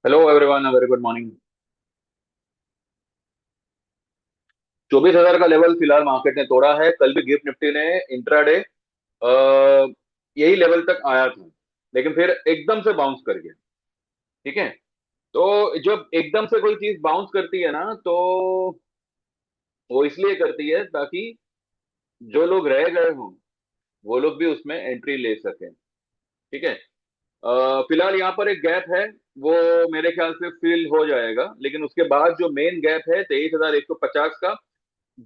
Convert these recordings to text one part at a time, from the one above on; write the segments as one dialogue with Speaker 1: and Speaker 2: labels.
Speaker 1: Hello everyone, very good morning. 24,000 का level फिलहाल market ने तोड़ा है। कल भी गिफ्ट निफ्टी ने इंट्राडे यही लेवल तक आया था, लेकिन फिर एकदम से बाउंस कर गया। ठीक है। तो जब एकदम से कोई चीज बाउंस करती है ना, तो वो इसलिए करती है ताकि जो लोग रह गए हों वो लोग भी उसमें एंट्री ले सकें। ठीक है। फिलहाल यहाँ पर एक गैप है, वो मेरे ख्याल से फिल हो जाएगा, लेकिन उसके बाद जो मेन गैप है 23,150 का,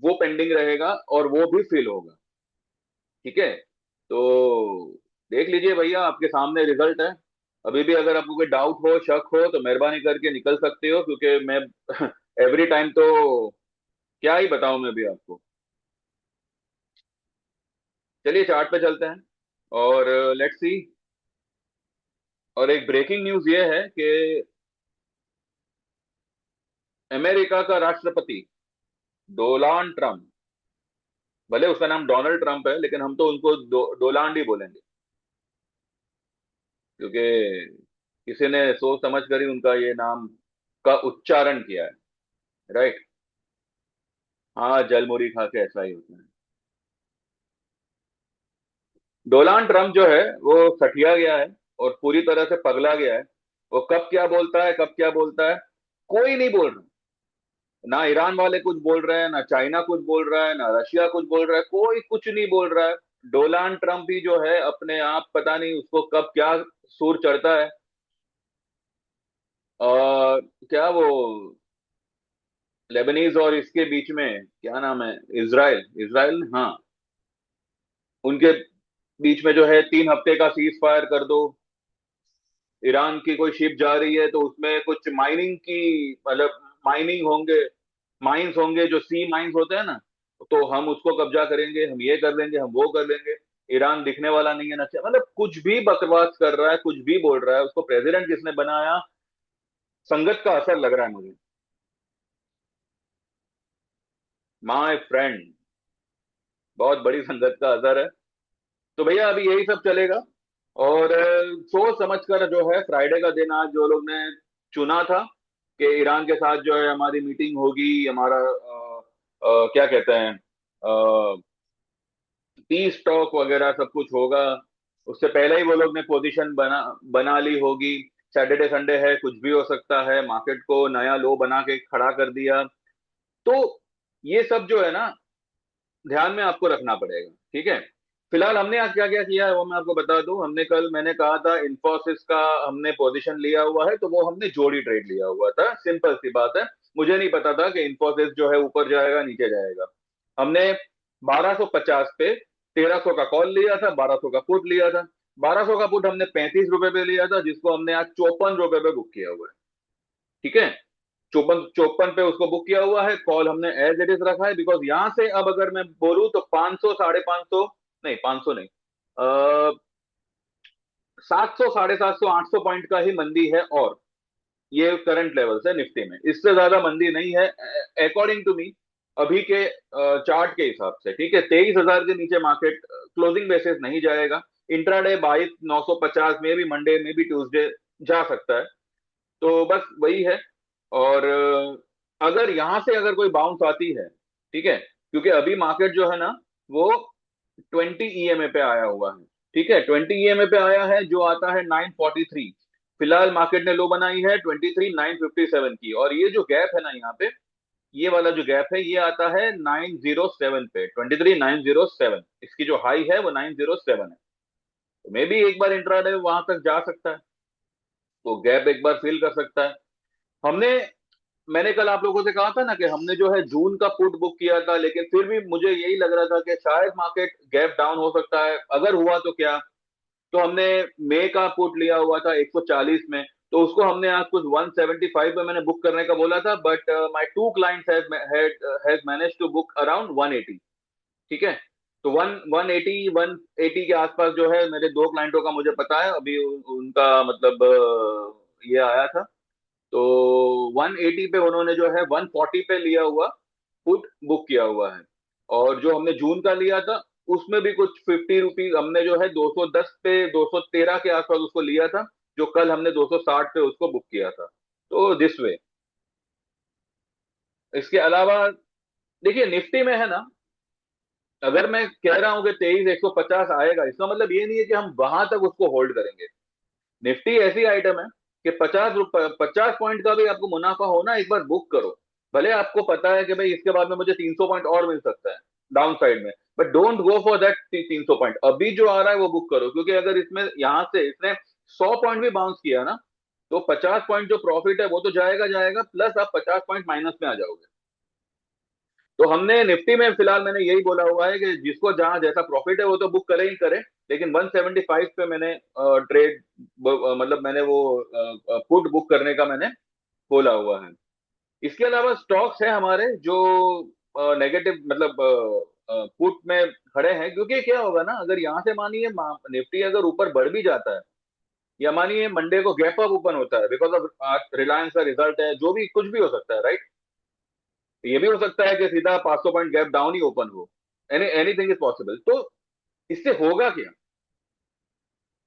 Speaker 1: वो पेंडिंग रहेगा और वो भी फिल होगा। ठीक है। तो देख लीजिए भैया, आपके सामने रिजल्ट है। अभी भी अगर आपको कोई डाउट हो, शक हो, तो मेहरबानी करके निकल सकते हो, क्योंकि मैं एवरी टाइम तो क्या ही बताऊं मैं भी आपको। चलिए चार्ट पे चलते हैं और लेट्स सी। और एक ब्रेकिंग न्यूज ये है कि अमेरिका का राष्ट्रपति डोनाल्ड ट्रंप, भले उसका नाम डोनाल्ड ट्रंप है लेकिन हम तो उनको डोनाल्ड ही बोलेंगे, क्योंकि किसी ने सोच समझ कर ही उनका ये नाम का उच्चारण किया है। राइट। हाँ, जलमुरी खा के ऐसा ही होता है। डोनाल्ड ट्रंप जो है वो सठिया गया है और पूरी तरह से पगला गया है। वो कब क्या बोलता है, कब क्या बोलता है, कोई नहीं बोल रहा। ना ईरान वाले कुछ बोल रहे हैं, ना चाइना कुछ बोल रहा है, ना रशिया कुछ बोल रहा है, कोई कुछ नहीं बोल रहा है। डोनाल्ड ट्रंप ही जो है अपने आप, पता नहीं उसको कब क्या सूर चढ़ता है। और क्या वो लेबनीज और इसके बीच में क्या नाम है, इजराइल, इजराइल, हाँ, उनके बीच में जो है 3 हफ्ते का सीज फायर कर दो। ईरान की कोई शिप जा रही है तो उसमें कुछ माइनिंग की, मतलब माइनिंग होंगे, माइंस होंगे, जो सी माइंस होते हैं ना, तो हम उसको कब्जा करेंगे, हम ये कर लेंगे, हम वो कर लेंगे। ईरान दिखने वाला नहीं है ना, मतलब कुछ भी बकवास कर रहा है, कुछ भी बोल रहा है। उसको प्रेसिडेंट किसने बनाया, संगत का असर लग रहा है मुझे। माय फ्रेंड, बहुत बड़ी संगत का असर है। तो भैया अभी यही सब चलेगा। और सोच समझ कर जो है, फ्राइडे का दिन आज जो लोग ने चुना था कि ईरान के साथ जो है हमारी मीटिंग होगी, हमारा क्या कहते हैं, पीस टॉक वगैरह सब कुछ होगा, उससे पहले ही वो लोग ने पोजीशन बना बना ली होगी। सैटरडे संडे है, कुछ भी हो सकता है, मार्केट को नया लो बना के खड़ा कर दिया। तो ये सब जो है ना, ध्यान में आपको रखना पड़ेगा। ठीक है। फिलहाल हमने आज क्या क्या किया है वो मैं आपको बता दूं। हमने कल, मैंने कहा था इन्फोसिस का हमने पोजीशन लिया हुआ है, तो वो हमने जोड़ी ट्रेड लिया हुआ था। सिंपल सी बात है। मुझे नहीं पता था कि इन्फोसिस जो है ऊपर जाएगा नीचे जाएगा। हमने 1250 पे 1300 का कॉल लिया था, 1200 का पुट लिया था। 1200 का पुट हमने 35 रुपए पे लिया था, जिसको हमने आज 54 रुपए पे बुक किया हुआ है। ठीक है। 54 54 पे उसको बुक किया हुआ है। कॉल हमने एज इट इज रखा है, बिकॉज यहां से अब अगर मैं बोलूं तो 500, 550, नहीं 500 नहीं, 700, 750, 800 पॉइंट का ही मंदी है। और ये करंट लेवल्स है निफ्टी में, इससे ज्यादा मंदी नहीं है अकॉर्डिंग टू मी, अभी के चार्ट के हिसाब से। ठीक है। 23,000 के नीचे मार्केट क्लोजिंग बेसिस नहीं जाएगा। इंट्राडे 22,950 में भी, मंडे में भी, ट्यूसडे जा सकता है। तो बस वही है। और अगर यहां से अगर कोई बाउंस आती है, ठीक है, क्योंकि अभी मार्केट जो है ना वो 20 EMA पे आया हुआ है। ठीक है। 20 EMA पे आया है, जो आता है 943। फिलहाल मार्केट ने लो बनाई है 23,957 की, और ये जो गैप है ना यहाँ पे, ये वाला जो गैप है ये आता है 907 पे, 23,907। इसकी जो हाई है वो 907 है। तो मे भी एक बार इंट्राडे वहां तक जा सकता है, तो गैप एक बार फिल कर सकता है। हमने मैंने कल आप लोगों से कहा था ना कि हमने जो है जून का पुट बुक किया था, लेकिन फिर भी मुझे यही लग रहा था कि शायद मार्केट गैप डाउन हो सकता है, अगर हुआ तो क्या। तो हमने मई का पुट लिया हुआ था 140 में, तो उसको हमने आज कुछ 175 पे मैंने बुक करने का बोला था, but my two clients has manage to book around 180। ठीक है। तो 180 के आसपास जो है, मेरे दो क्लाइंटों का मुझे पता है अभी उनका मतलब ये आया था। तो 180 पे उन्होंने जो है 140 पे लिया हुआ पुट बुक किया हुआ है। और जो हमने जून का लिया था उसमें भी कुछ 50 रुपीज हमने जो है 210 पे, 213 के आसपास उसको लिया था, जो कल हमने 260 पे उसको बुक किया था। तो दिस वे। इसके अलावा देखिए निफ्टी में है ना, अगर मैं कह रहा हूं कि 23,150 आएगा, इसका मतलब ये नहीं है कि हम वहां तक उसको होल्ड करेंगे। निफ्टी ऐसी आइटम है कि 50 पॉइंट का भी आपको मुनाफा हो ना, एक बार बुक करो। भले आपको पता है कि भाई इसके बाद में मुझे 300 पॉइंट और मिल सकता है डाउन साइड में, but don't go for that 300 point. अभी जो आ रहा है वो बुक करो, क्योंकि अगर इसमें यहां से इसने 100 पॉइंट भी बाउंस किया ना, तो 50 पॉइंट जो प्रॉफिट है वो तो जाएगा जाएगा, प्लस आप 50 पॉइंट माइनस में आ जाओगे। तो हमने निफ्टी में फिलहाल मैंने यही बोला हुआ है कि जिसको जहां जैसा प्रॉफिट है वो तो बुक करे ही करे, लेकिन 175 पे मैंने ट्रेड, मतलब मैंने वो पुट बुक करने का मैंने बोला हुआ है। इसके अलावा स्टॉक्स है हमारे जो नेगेटिव, मतलब पुट में खड़े हैं, क्योंकि क्या होगा ना, अगर यहाँ से मानिए निफ्टी अगर ऊपर बढ़ भी जाता है, या मानिए मंडे को गैप अप ओपन होता है बिकॉज ऑफ रिलायंस का रिजल्ट है, जो भी कुछ भी हो सकता है, राइट। ये भी हो सकता है कि सीधा 500 पॉइंट गैप डाउन ही ओपन हो। Anything is possible. तो इससे होगा क्या?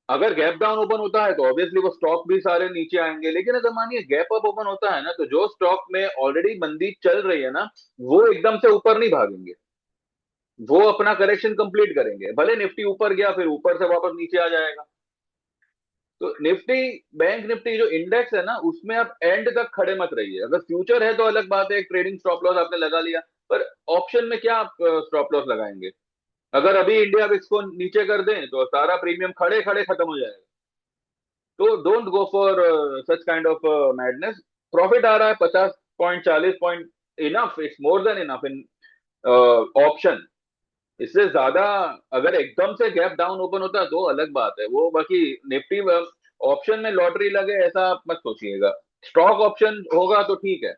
Speaker 1: अगर गैप डाउन ओपन होता है तो ऑब्वियसली वो स्टॉक भी सारे नीचे आएंगे, लेकिन अगर मानिए गैप अप ओपन होता है ना, तो जो स्टॉक में ऑलरेडी मंदी चल रही है ना, वो एकदम से ऊपर नहीं भागेंगे। वो अपना करेक्शन कंप्लीट करेंगे, भले निफ्टी ऊपर गया फिर ऊपर से वापस नीचे आ जाएगा। तो निफ्टी, बैंक निफ्टी जो इंडेक्स है ना, उसमें आप एंड तक खड़े मत रहिए। अगर फ्यूचर है तो अलग बात है, एक ट्रेडिंग स्टॉप लॉस आपने लगा लिया, पर ऑप्शन में क्या आप स्टॉप लॉस लगाएंगे? अगर अभी इंडिया विक्स को नीचे कर दें तो सारा प्रीमियम खड़े खड़े खत्म हो जाएगा। तो don't go for such kind of madness. Profit आ रहा है 50 point, 40 point, enough, it's more than enough in option. इससे ज्यादा अगर एकदम से गैप डाउन ओपन होता है तो अलग बात है वो। बाकी निफ्टी ऑप्शन में लॉटरी लगे ऐसा आप मत सोचिएगा। स्टॉक ऑप्शन होगा तो ठीक है,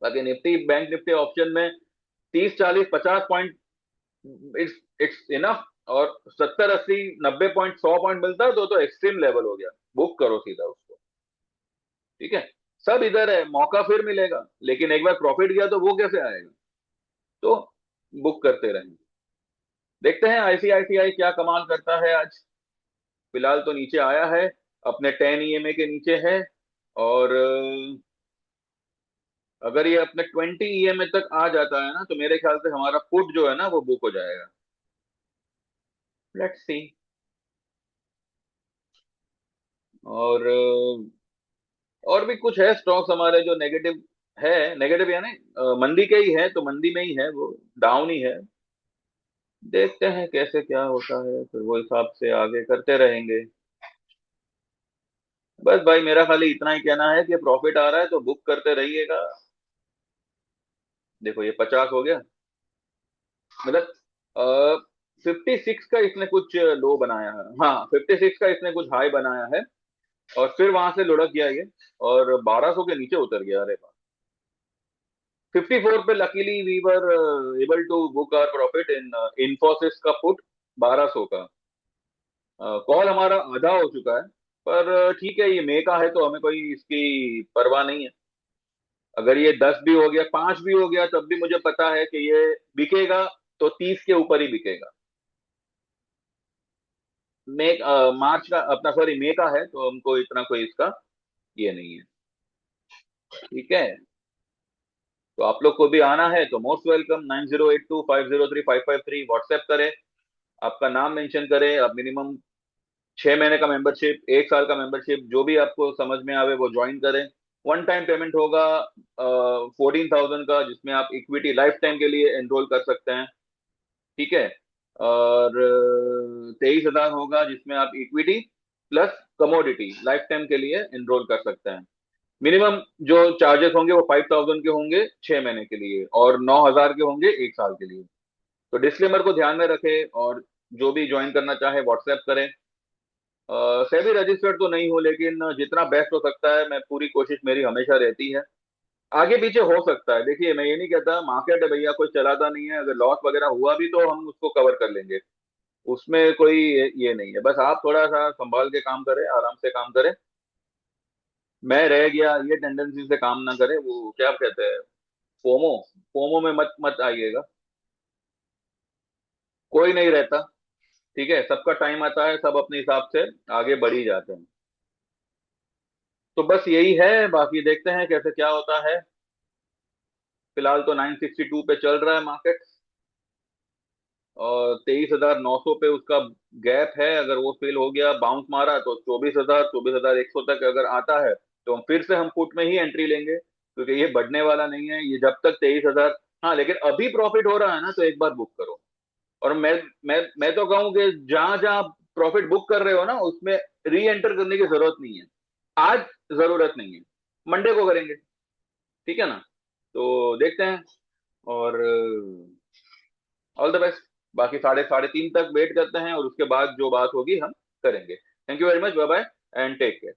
Speaker 1: बाकी निफ्टी, बैंक निफ्टी ऑप्शन में 30, 40, 50 पॉइंट, इट्स इट्स इनफ। और 70, 80, 90 पॉइंट, 100 पॉइंट मिलता है तो एक्सट्रीम लेवल हो गया, बुक करो सीधा उसको। ठीक है, सब इधर है, मौका फिर मिलेगा, लेकिन एक बार प्रॉफिट गया तो वो कैसे आएगा? तो बुक करते रहेंगे। देखते हैं आईसीआईसीआई क्या कमाल करता है आज। फिलहाल तो नीचे आया है, अपने 10 EMA के नीचे है। और अगर ये अपने 20 EMA तक आ जाता है ना, तो मेरे ख्याल से हमारा पुट जो है ना वो बुक हो जाएगा। Let's see. और और भी कुछ है स्टॉक्स हमारे जो नेगेटिव है। नेगेटिव यानी मंदी के ही है, तो मंदी में ही है वो, डाउन ही है। देखते हैं कैसे क्या होता है, फिर वो हिसाब से आगे करते रहेंगे। बस भाई मेरा खाली इतना ही कहना है कि प्रॉफिट आ रहा है तो बुक करते रहिएगा। देखो ये 50 हो गया, मतलब 56 का इसने कुछ लो बनाया है, हाँ 56 का इसने कुछ हाई बनाया है, और फिर वहां से लुढ़क गया ये, और 1200 के नीचे उतर गया। अरे 54 पे luckily we were able to book our profit in Infosys का पुट 1200 का। कॉल हमारा आधा हो चुका है, पर ठीक है, ये मे का है तो हमें कोई इसकी परवाह नहीं है। अगर ये 10 भी हो गया, 5 भी हो गया, तब भी मुझे पता है कि ये बिकेगा, तो 30 के ऊपर ही बिकेगा। मे, मार्च का अपना, सॉरी मे का है, तो हमको इतना कोई इसका ये नहीं है। ठीक है, तो आप लोग को भी आना है तो मोस्ट वेलकम। 9082503553 व्हाट्सएप करें, आपका नाम मेंशन करें, आप मिनिमम 6 महीने का मेंबरशिप, 1 साल का मेंबरशिप, जो भी आपको समझ में आवे वो ज्वाइन करें। वन टाइम पेमेंट होगा 14,000 का, जिसमें आप इक्विटी लाइफ टाइम के लिए एनरोल कर सकते हैं। ठीक है, और 23,000 होगा जिसमें आप equity plus commodity life time के लिए एनरोल कर सकते हैं। मिनिमम जो चार्जेस होंगे वो 5,000 के होंगे 6 महीने के लिए, और 9,000 के होंगे 1 साल के लिए। तो डिस्क्लेमर को ध्यान में रखें, और जो भी ज्वाइन करना चाहे व्हाट्सएप करें। सेबी रजिस्टर्ड तो नहीं हो, लेकिन जितना बेस्ट हो सकता है, मैं पूरी कोशिश मेरी हमेशा रहती है। आगे पीछे हो सकता है, देखिए मैं ये नहीं कहता, मार्केट है भैया, कोई चलाता नहीं है, अगर लॉस वगैरह हुआ भी तो हम उसको कवर कर लेंगे, उसमें कोई ये नहीं है। बस आप थोड़ा सा संभाल के काम करें, आराम से काम करें। मैं रह गया ये टेंडेंसी से काम ना करे, वो क्या कहते हैं, फोमो, फोमो में मत मत आइएगा। कोई नहीं रहता, ठीक है, सबका टाइम आता है, सब अपने हिसाब से आगे बढ़ ही जाते हैं। तो बस यही है, बाकी देखते हैं कैसे क्या होता है। फिलहाल तो 962 पे चल रहा है मार्केट, और 23,900 पे उसका गैप है। अगर वो फिल हो गया, बाउंस मारा, तो 24,000, 24,100 तक अगर आता है तो हम फिर से हम पुट में ही एंट्री लेंगे, क्योंकि ये बढ़ने वाला नहीं है ये जब तक 23,000। हाँ, लेकिन अभी प्रॉफिट हो रहा है ना, तो एक बार बुक करो। और मैं तो कहूँ कि जहां जहां प्रॉफिट बुक कर रहे हो ना, उसमें री एंटर करने की जरूरत नहीं है। आज जरूरत नहीं है, मंडे को करेंगे, ठीक है ना? तो देखते हैं। और ऑल द बेस्ट। बाकी साढ़े साढ़े तीन तक वेट करते हैं, और उसके बाद जो बात होगी हम करेंगे। Thank you very much, bye bye and take care.